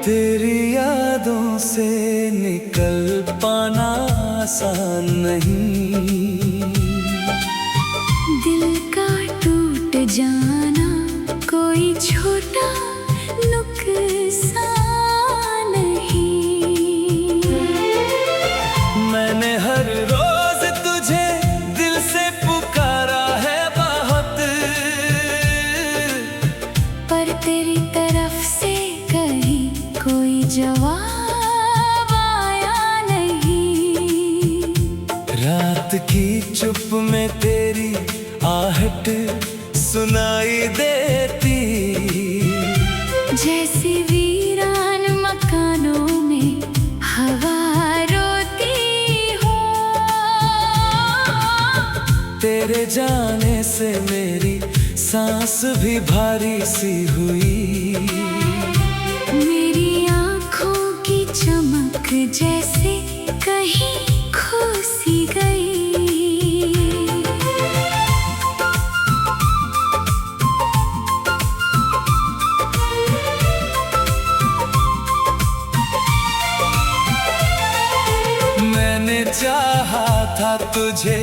तेरी यादों से निकल पाना आसान नहीं। दिल का टूट जाना कोई छोटा नुकसान नहीं। मैंने हर रोज तुझे दिल से पुकारा है बहुत, पर तेरी तरफ से कहीं कोई जवाब आया नहीं। रात की चुप में तेरी आहट सुनाई देती, जैसे वीरान मकानों में हवा रोती हो। तेरे जाने से मेरी सांस भी भारी सी हुई। मेरी आँखों की चमक जैसे कहीं खो सी गई। मैंने चाहा था तुझे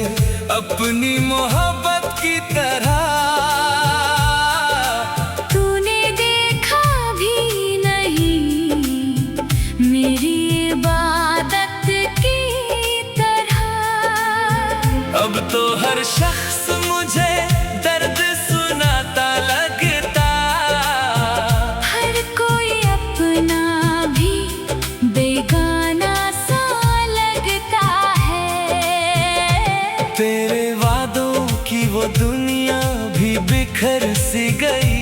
अपनी मोहब्बत की तरह, तूने देखा भी नहीं मेरी इबादत की तरह। अब तो हर शख्स मुझे दर्द सुनाता लगता, हर कोई अपना भी बेगाना सा लगता है। तेरे वादों की वो दुनिया भी बिखर सी गई।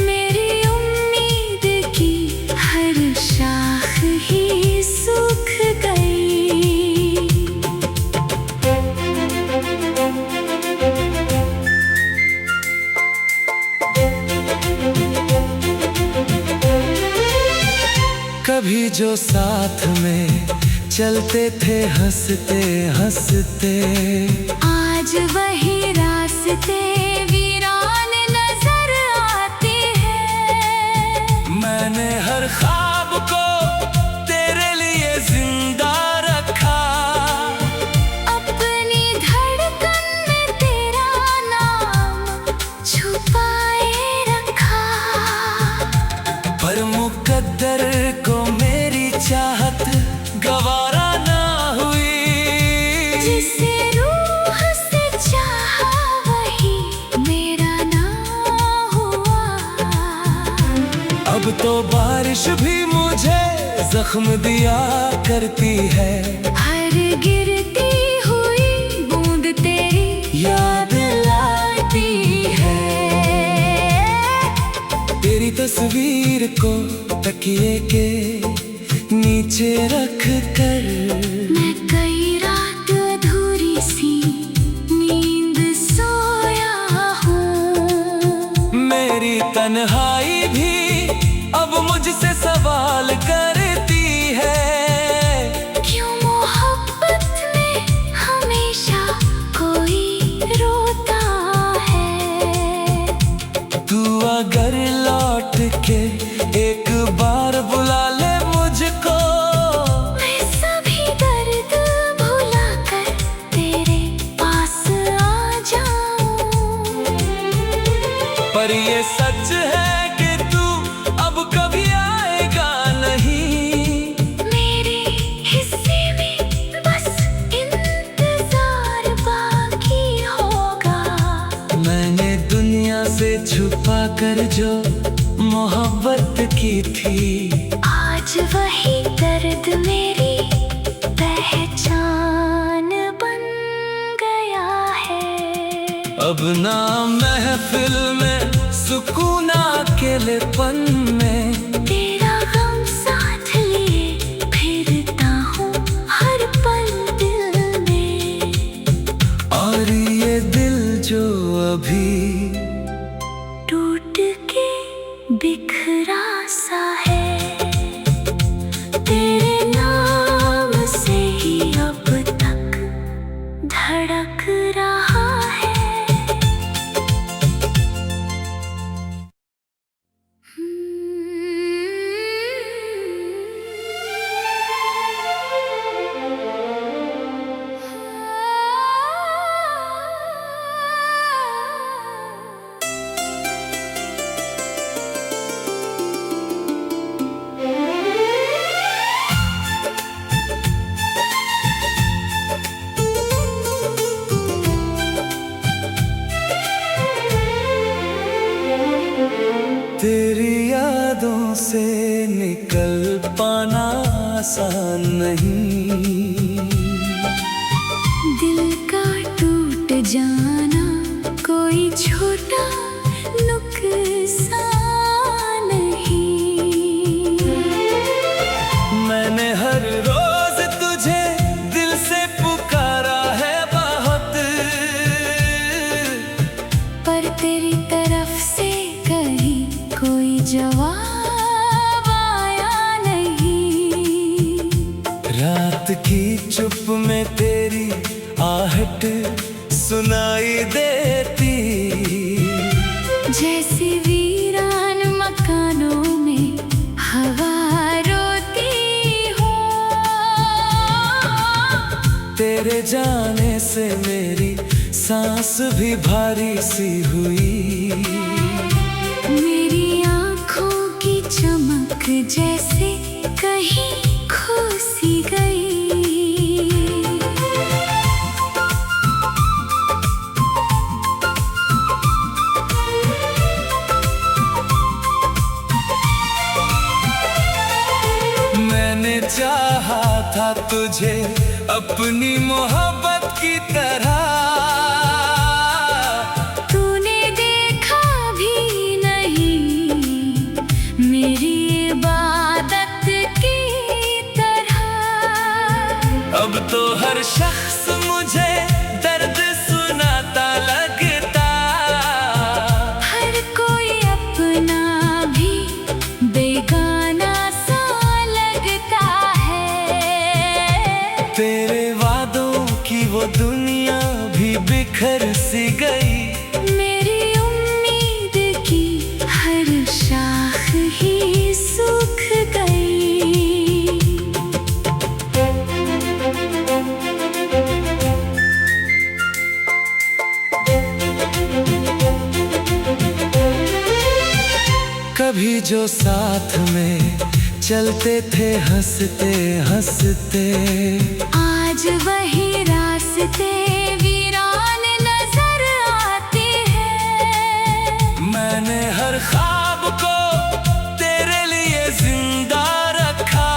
मेरी उम्मीद की हर शाख ही सूख गई। कभी जो साथ में चलते थे हंसते हंसते, आज वही रास्ते वीरान नजर आते हैं। मैंने हर ख्वाब को तेरे लिए जिंदा रखा, अपनी धड़कन में तेरा नाम छुपाए रखा। पर मुकद्दर को मेरी चाहत गवारा ना हुई। जिसे रूह से चाहा वही मेरा ना हुआ। अब तो बारिश भी मुझे जख्म दिया करती है, हर गिरती हुई बूंद तेरी याद लाती है। तेरी तस्वीर को तकिए के नीचे रख कर मैं कई रात अधूरी सी नींद सोया हूँ। मेरी तन्हाई भी अब मुझसे सवाल करती है, क्यों मोहब्बत में हमेशा कोई रोता है। तू अगर लौट के एक बार बुला ले मुझको, मैं सभी दर्द भुला कर तेरे पास आ जाऊं। पर ये सच है कि तू अब कभी आएगा नहीं। मेरे हिस्से में बस इंतजार बाकी होगा। मैंने दुनिया से छुपा कर जो मोहब्बत की थी, आज वही दर्द मेरी पहचान बन गया है। अब ना महफिल में सुकून अकेलेपन में, तेरा गम साथ लिए फिरता हूँ हर पल दिल में। और ये दिल जो अभी टूट के बिखरा सा है, तेरे नाम से ही अब तक धड़क रहा है। निकल पाना आसान नहीं। दिल का टूट जाना कोई छोटा नुकसान नहीं। मैंने हर रोज तुझे दिल से पुकारा है बहुत, पर तेरी तरफ से कहीं कोई जवाब आया नहीं। रात की चुप में तेरी आहट सुनाई देती, जैसे वीरान मकानों में हवा रोती हो। तेरे जाने से मेरी सांस भी भारी सी हुई। मेरी आँखों की चमक जैसे कहीं खो सी गई। मैंने चाहा था तुझे अपनी मोहब्बत की तरह, तूने देखा भी नहीं मेरी इबादत की तरह। अब तो हर शख्स मुझे दर्द सुनाता लगता, हर कोई अपना भी बेगाना सा लगता है। तेरे वादों की वो दुनिया भी बिखर सी गई। मेरी उम्मीद की हर शाख ही सूख गई। कभी जो साथ में चलते थे हंसते हंसते, आज वही रास्ते वीरान नजर आते हैं। मैंने हर ख्वाब को तेरे लिए जिंदा रखा,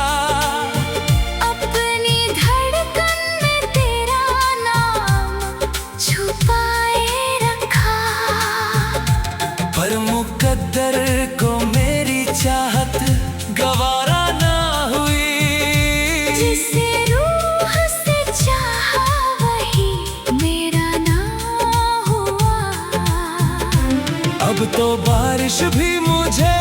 अपनी धड़कन में तेरा नाम छुपाए रखा। पर मुकद्दर को मेरी चाहत गवारा ना हुई। जिसे रूह से चाहा वही मेरा ना हुआ। अब तो बारिश भी मुझे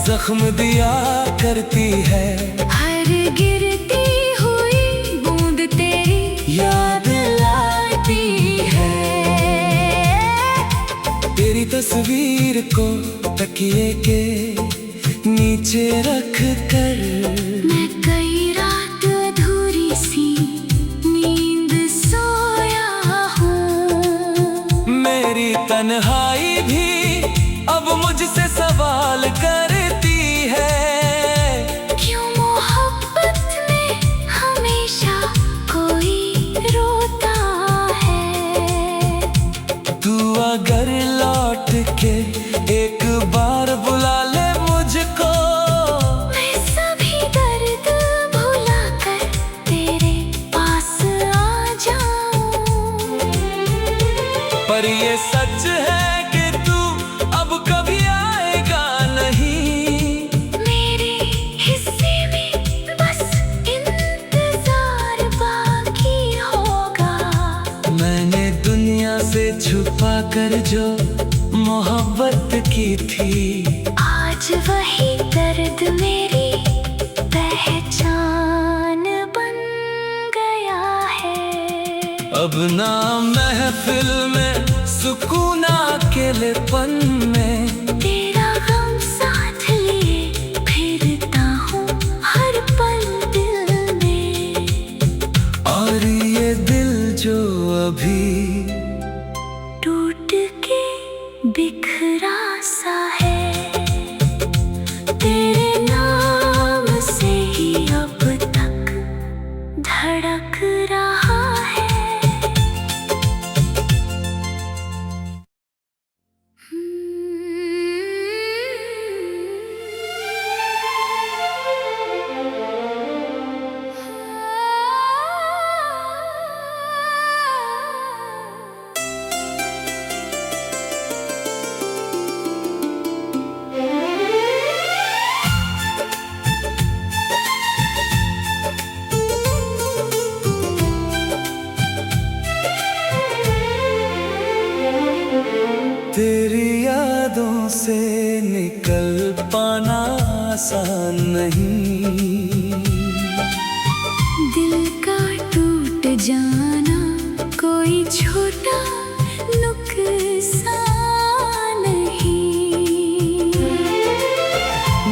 जख्म दिया करती है, हर गिरती हुई बूंद तेरी याद लाती है। तेरी तस्वीर को तकिए के नीचे रख कर मैं कई रात अधूरी सी नींद सोया हूँ। मेरी तन्हाई भी अब मुझसे सवाल करती है, क्यों मोहब्बत में हमेशा कोई रोता है। तू अगर लौट के एक बार बुला ले मुझको, मैं सभी दर्द भुला कर तेरे पास आ जाऊं। पर ये सच है कि तू अब कभी आएगा नहीं। मेरे हिस्से में बस इंतजार बाकी होगा। मैंने दुनिया से छुपा कर जो मोहब्बत की थी, आज वही दर्द मेरी पहचान बन गया है। अब ना महफिल में सुकून अकेलेपन में, तेरा गम साथ लिए फिरता हूँ हर पल दिल में। और ये दिल जो अभी टूट के बिखरा सा है, तेरे नाम से ही अब तक धड़क रहा है। आसान नहीं। दिल का टूट जाना कोई छोटा नुकसान नहीं।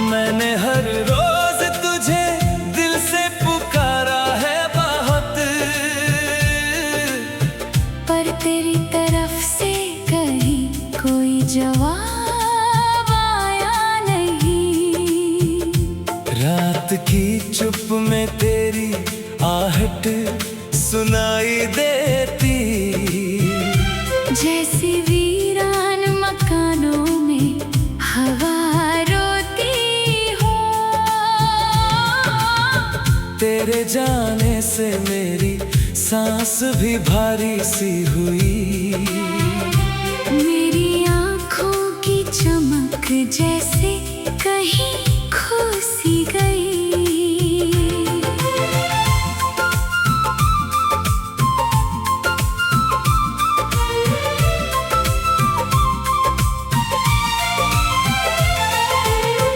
मैंने हर रोज तुझे दिल से पुकारा है बहुत, पर तेरी तरफ से कहीं कोई जवाब आया नहीं। रात की चुप में तेरी आहट सुनाई देती, जैसे वीरान मकानों में हवा रोती हो। तेरे जाने से मेरी सांस भी भारी सी हुई। मेरी आँखों की चमक जैसे कहीं खो सी गई।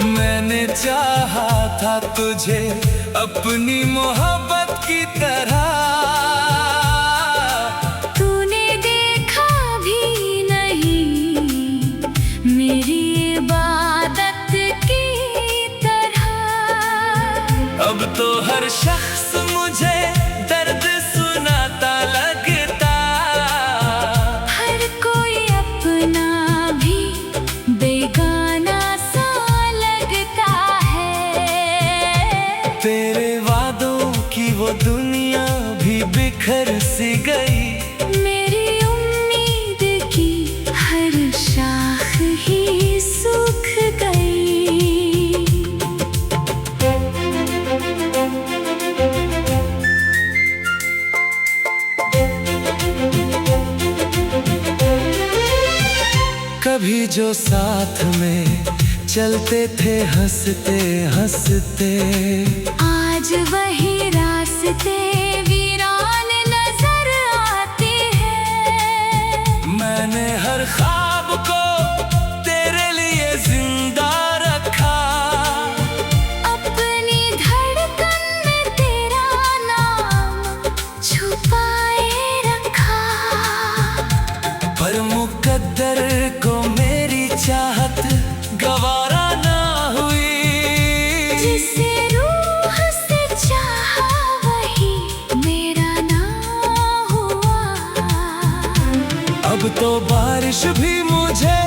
मैंने चाहा था तुझे अपनी मोहब्बत की तरह, तूने देखा भी नहीं मेरी इबादत की तरह। अब तो हर शख्स मुझे दर्द सुनाता लगता, हर कोई अपना भी बेगाना सा लगता है। तेरे वादों की वो दुनिया भी बिखर सी गई। मेरी उम्मीद की हर शाख ही सूख गई। कभी जो साथ में चलते थे हंसते हंसते, आज वही रास्ते वीरान नजर आते हैं। मैंने हर ख्वाब को तेरे लिए जिंदा रखा, अपनी धड़कन में तेरा नाम छुपाए रखा। पर मुकद्दर को मेरी चाहत गवारा ना हुई। जिसे रूह से चाहा वही मेरा ना हुआ। अब तो बारिश भी मुझे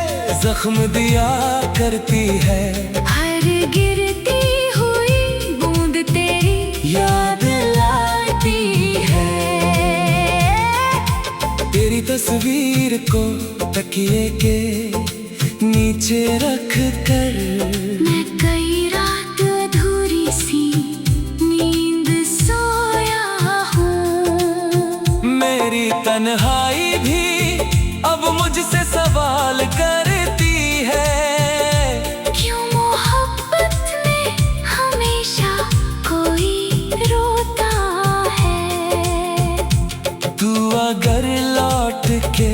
जख्म दिया करती है, हर गिरती हुई बूंद तेरी याद लाती है। तेरी तस्वीर को तकिए के नीचे रख कर मैं कई रात अधूरी सी नींद सोया हूँ। मेरी तन्हाई भी अब मुझसे सवाल करती है, क्यों मोहब्बत में हमेशा कोई रोता है। तू अगर लौट के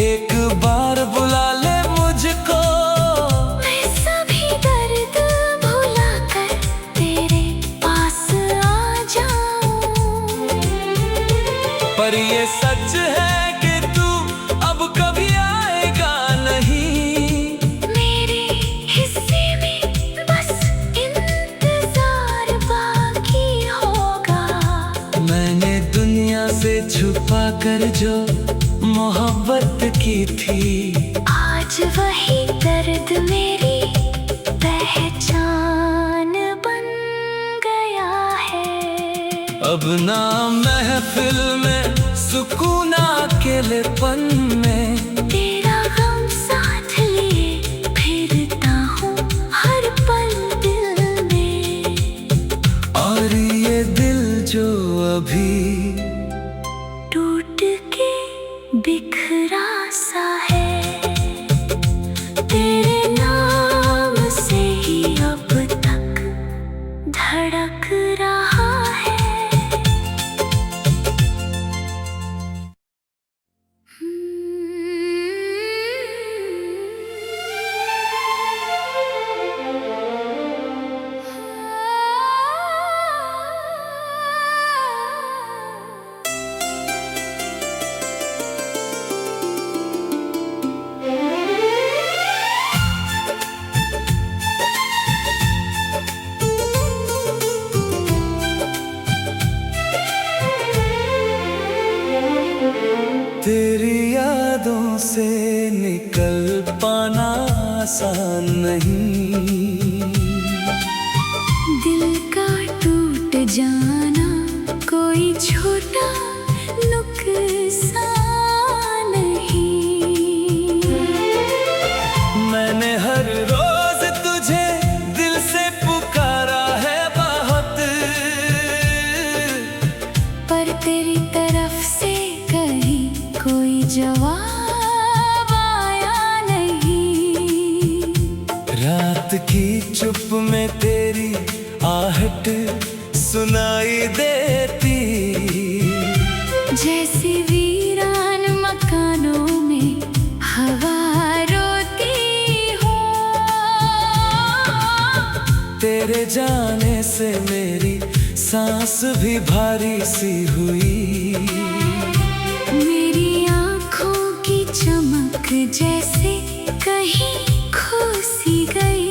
एक बार बुला ले मुझको, मैं सभी दर्द भुला कर तेरे पास आ जाऊं। पर ये सच है कि तू अब कभी आएगा नहीं। मेरे हिस्से में बस इंतजार बाकी होगा। मैंने दुनिया से छुपा कर जो मोहब्बत की थी, आज वही दर्द मेरी पहचान बन गया है। अब ना महफिल में सुकून अकेलेपन में, तेरा गम साथ लिए फिरता हूँ हर पल दिल में। और ये दिल जो अभी टूट के बिखरा सा है, तेरे नाम से ही अब तक धड़क रहा है। कल पाना आसान नहीं। दिल का टूट जाना कोई छोटा नुकसान नहीं। मैंने हर रोज तुझे दिल से पुकारा है बहुत, पर तेरी तरफ से कहीं कोई जवाब आया नहीं। रात की चुप में तेरी आहट सुनाई देती, जैसे वीरान मकानों में हवा रोती हो। तेरे जाने से मेरी सांस भी भारी सी हुई। मेरी आँखों की चमक जैसे कहीं खो सी गई।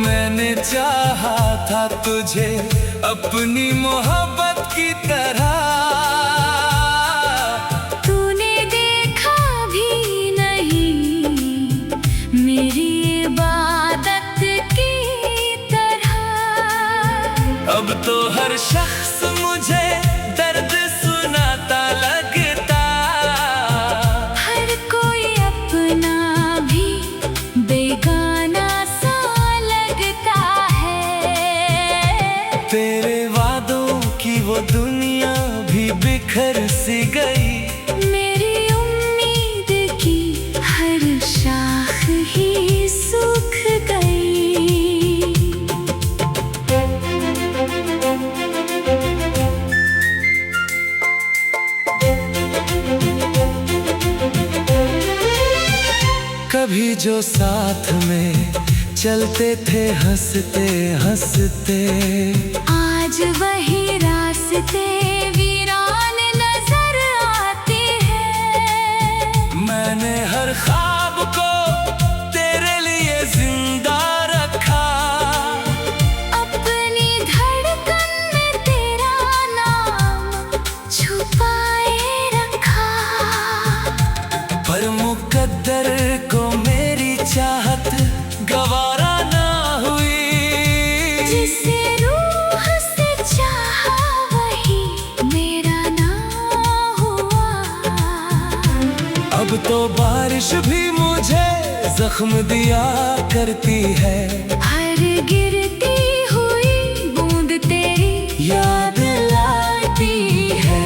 मैंने चाहा था तुझे अपनी मोहब्बत की तरह, तूने देखा भी नहीं मेरी इबादत की तरह। अब तो हर शख्स मुझे दर्द सुनाता लगता, हर कोई अपना भी बेगाना सा लगता है। तेरे वादों की वो दुनिया भी बिखर सी गई। मेरी उम्मीद की हर शाख ही सूख गई। कभी जो साथ में चलते थे हंसते हंसते, आज वही रास्ते वीरान नजर आते हैं। मैंने हर ख्वाब को तेरे लिए जिंदा रखा, अपनी धड़कन में तेरा नाम छुपाए रखा। पर मुकद्दर को मेरी चाहत गवारा ना हुई। जिसे रूह से चाहा वही मेरा ना हुआ। अब तो बारिश भी मुझे जख्म दिया करती है, हर गिरती हुई बूंद तेरी याद लाती है।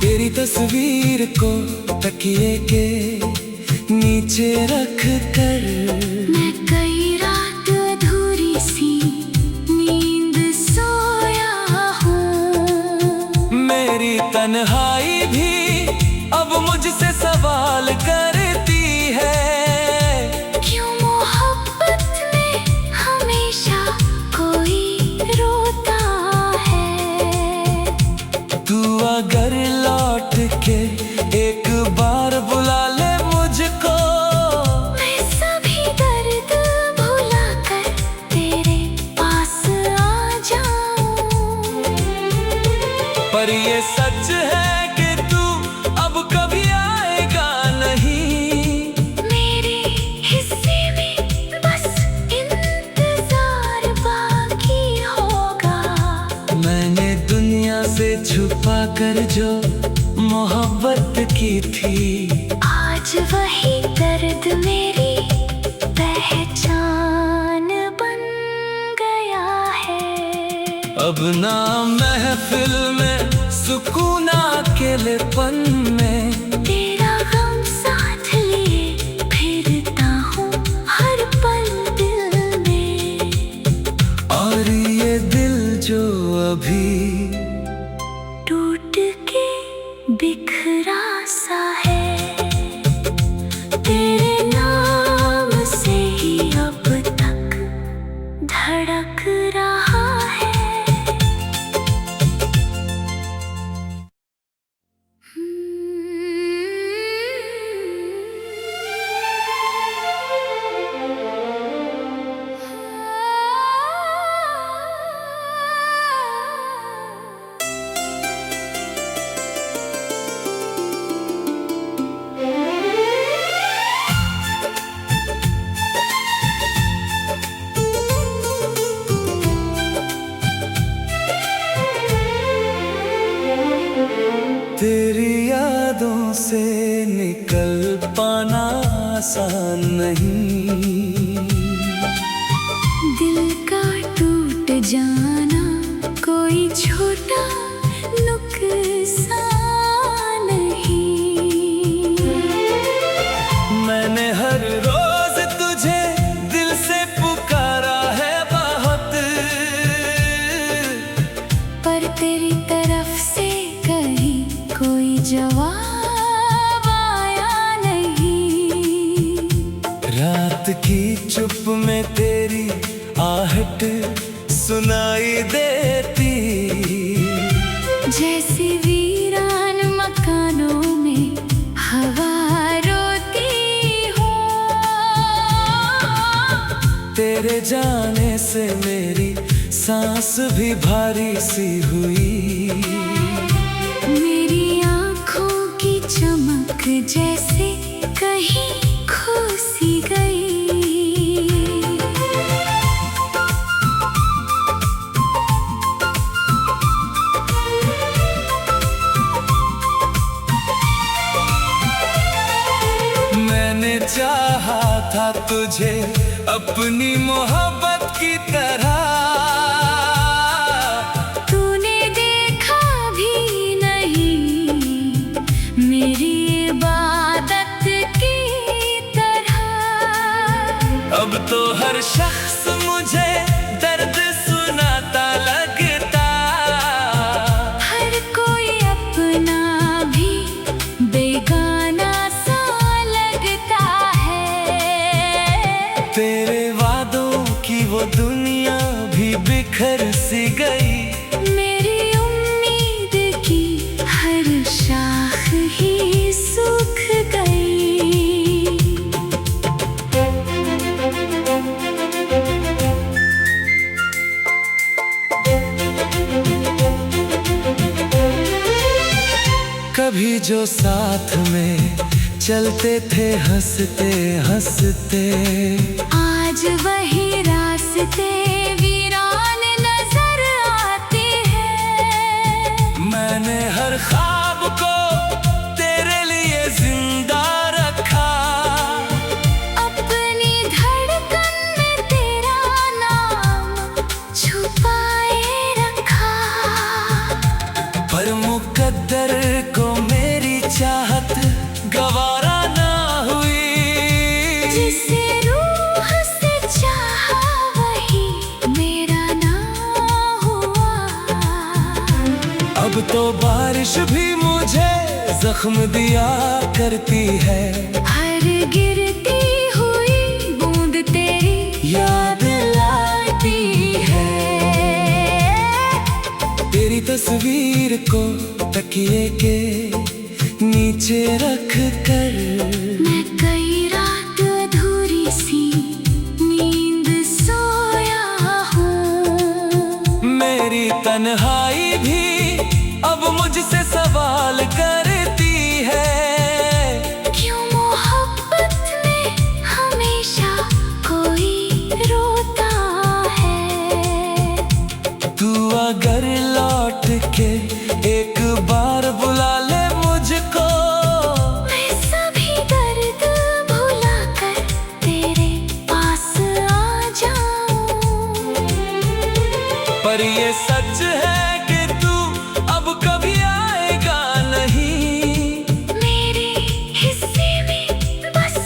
तेरी तस्वीर को तकिए के नीचे रख कर मैं कई रात अधूरी सी नींद सोया हूँ। मेरी तन्हाई भी अब मुझसे सवाल करती है, क्यों मोहब्बत में हमेशा कोई रोता है। तू अगर लौट के एक बार बुला ले मुझको, मैं सभी दर्द भुला कर तेरे पास आ जाऊं। पर ये सच है कि तू अब कभी आएगा नहीं। मेरे हिस्से में बस इंतजार बाकी होगा। मैंने दुनिया से छुपा कर जो मोहब्बत की थी, आज वही दर्द मेरी पहचान बन गया है। अब ना महफिल में सुकून अकेलेपन में, तेरा गम साथ लिए फिरता हूँ हर पल दिल में। और ये दिल जो अभी टूट के बिखरा सा है, तेरे नाम से ही अब तक धड़क रहा है। तेरी यादों से निकल पाना आसान नहीं। दिल का टूट जाना कोई छोटा नुकसान नहीं। मैंने हर रोज तुझे दिल से पुकारा है बहुत, पर तेरी तरफ से कहीं कोई जवाब आया नहीं। रात की चुप में तेरी आहट सुनाई देती, जैसे वीरान मकानों में हवा रोती हो। तेरे जाने से मेरी सांस भी भारी सी हुई। मेरी आँखों की चमक जैसे कहीं खो सी गई। मैंने चाहा था तुझे अपनी मोहब्बत की तरह, तूने देखा भी नहीं मेरी इबादत की तरह। अब तो हर शख्स मुझे दर्द सुनाता लगता, हर कोई अपना भी बेगाना सा लगता है। तेरे वादों की वो दुनिया भी बिखर सी गई। मेरी उम्मीद की हर शाख ही सूख गई। कभी जो साथ में चलते थे हंसते हंसते, आज वही रास्ते वीरान नजर आते हैं। मैंने हर ख्वाब को तेरे लिए जिंदा रखा, अपनी धड़कन में तेरा नाम छुपाए रखा। पर मुकद्दर को मेरी चाहत गवारा ना हुई। जिसे रूह से चाहा वही मेरा ना हुआ। अब तो बारिश भी मुझे जख्म दिया करती है, हर गिरती हुई बूंद तेरी याद लाती है। तेरी तस्वीर को तकिए के नीचे रख कर मैं कई रात अधूरी सी नींद सोया हूँ। मेरी तन्हाई भी अब मुझसे सवाल करती है, क्यों मोहब्बत में हमेशा कोई रोता है। तू अगर लौट के एक बार बुला ले मुझको, मैं सभी दर्द भुला कर तेरे पास आ जाऊं। पर ये सच है कि तू अब कभी आएगा नहीं। मेरे हिस्से में बस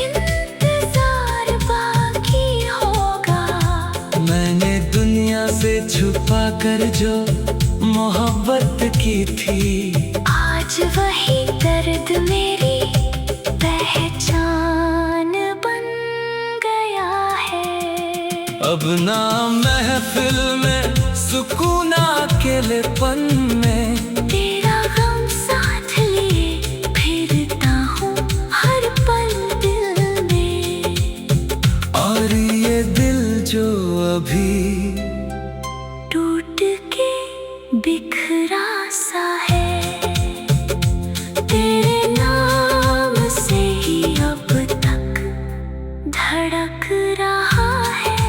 इंतजार बाकी होगा। मैंने दुनिया से छुपा कर जो मोहब्बत की थी, आज वही दर्द मेरी पहचान बन गया है। अब ना महफिल में सुकून अकेलेपन में, तेरा गम साथ लिए फिरता हूँ हर पल दिल में। और ये दिल जो अभी टूट के बिखरा सा है, तेरे नाम से ही अब तक धड़क रहा है।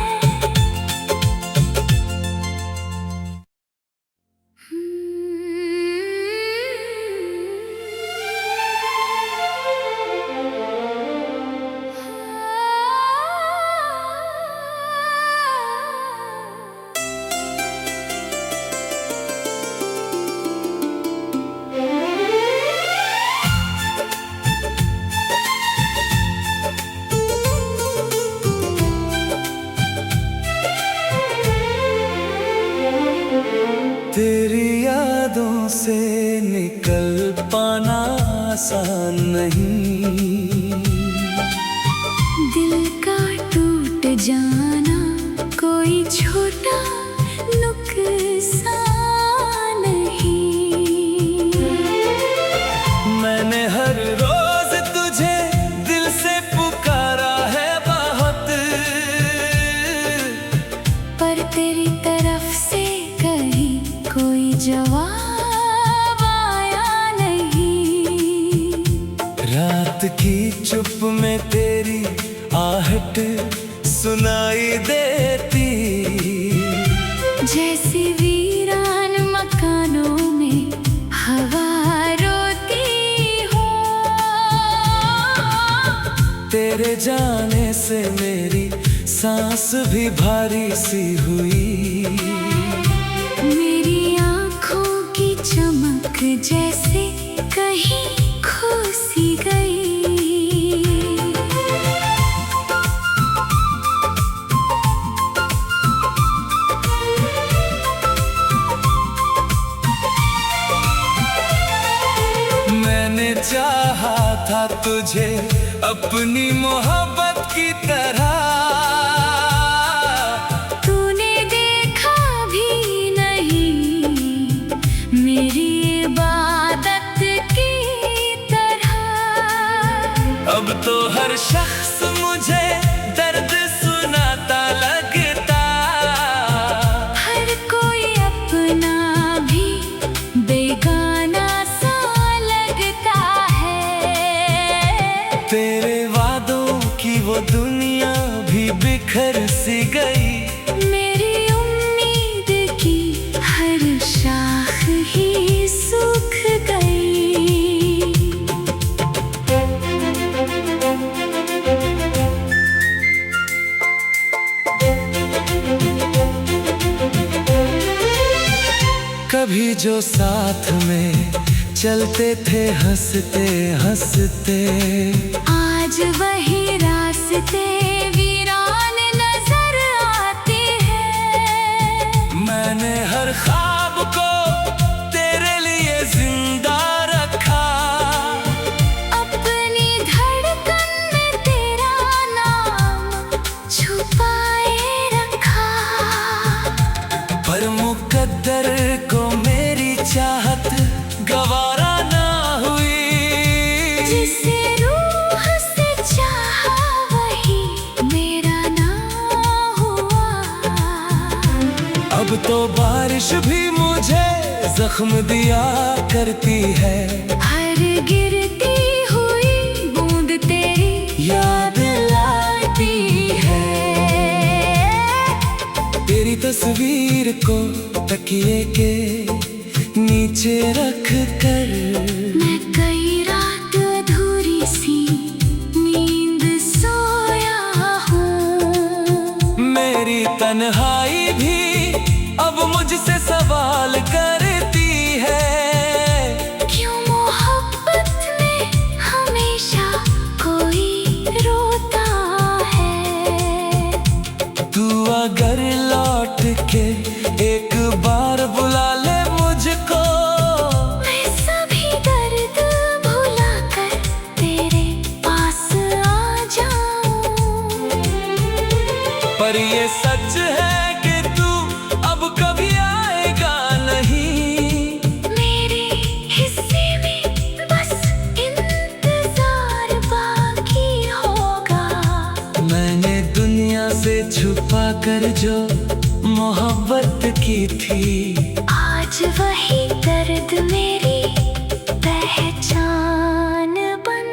यादों से निकल पाना आसान नहीं। दिल का टूट जाना कोई छोटा नुकसान नहीं। मैंने हर रोज तुझे दिल से पुकारा है बहुत, पर तेरी तरफ से कहीं कोई जवाब आया नहीं। रात की चुप में तेरी आहट सुनाई देती, जैसे वीरान मकानों में हवा रोती हो। तेरे जाने से मेरी सांस भी भारी सी हुई। मेरी आँखों की चमक जैसे कहीं खो सी गई। मैंने चाहा था तुझे अपनी मोहब्बत की तरह, तूने देखा भी नहीं मेरी इबादत की तरह। अब तो हर शख्स मुझे दर्द सुनाता लगता, हर कोई अपना भी बेगाना सा लगता है। तेरे वादों की वो दुनिया भी बिखर सी गई। मेरी उम्मीद की हर शाख ही सूख गई। कभी जो साथ में चलते थे हंसते हंसते, आज वही रास्ते वीरान नजर आते हैं। मैंने हर ख्वाब को तेरे लिए जिंदा रखा, अपनी धड़कन में तेरा नाम छुपाए रखा। पर मुकद्दर को मेरी चाहत गवारा ना हुई। जिसे रूह से चाहा वही मेरा ना हुआ। अब तो बारिश भी मुझे जख्म दिया करती है, हर गिरती हुई बूंद तेरी याद लाती है। तेरी तस्वीर को तकिए के नीचे रख कर मैं कई रात अधूरी सी नींद सोया हूँ। मेरी तन्हाई भी अब मुझसे सवाल करती है, क्यों मोहब्बत में हमेशा कोई रोता है। तू अगर लौट के एक बार बुला ले मुझको, मैं सभी दर्द भुला कर तेरे पास आ जाऊं। पर ये सच है कि तू अब कभी आएगा नहीं। मेरे हिस्से में बस इंतजार बाकी होगा। मैंने दुनिया से छुपा कर जो मोहब्बत की थी, आज वही दर्द मेरी पहचान बन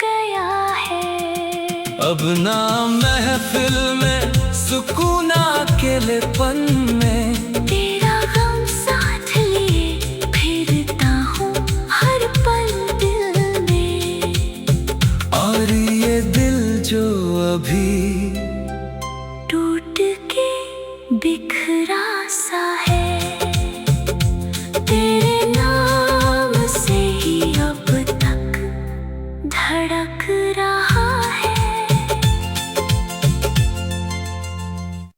गया है। अब ना महफिल में सुकून अकेलेपन में, तेरा गम साथ लिए फिरता हूँ हर पल दिल में। और ये दिल जो अभी टूट के बिखरा सा है, तेरे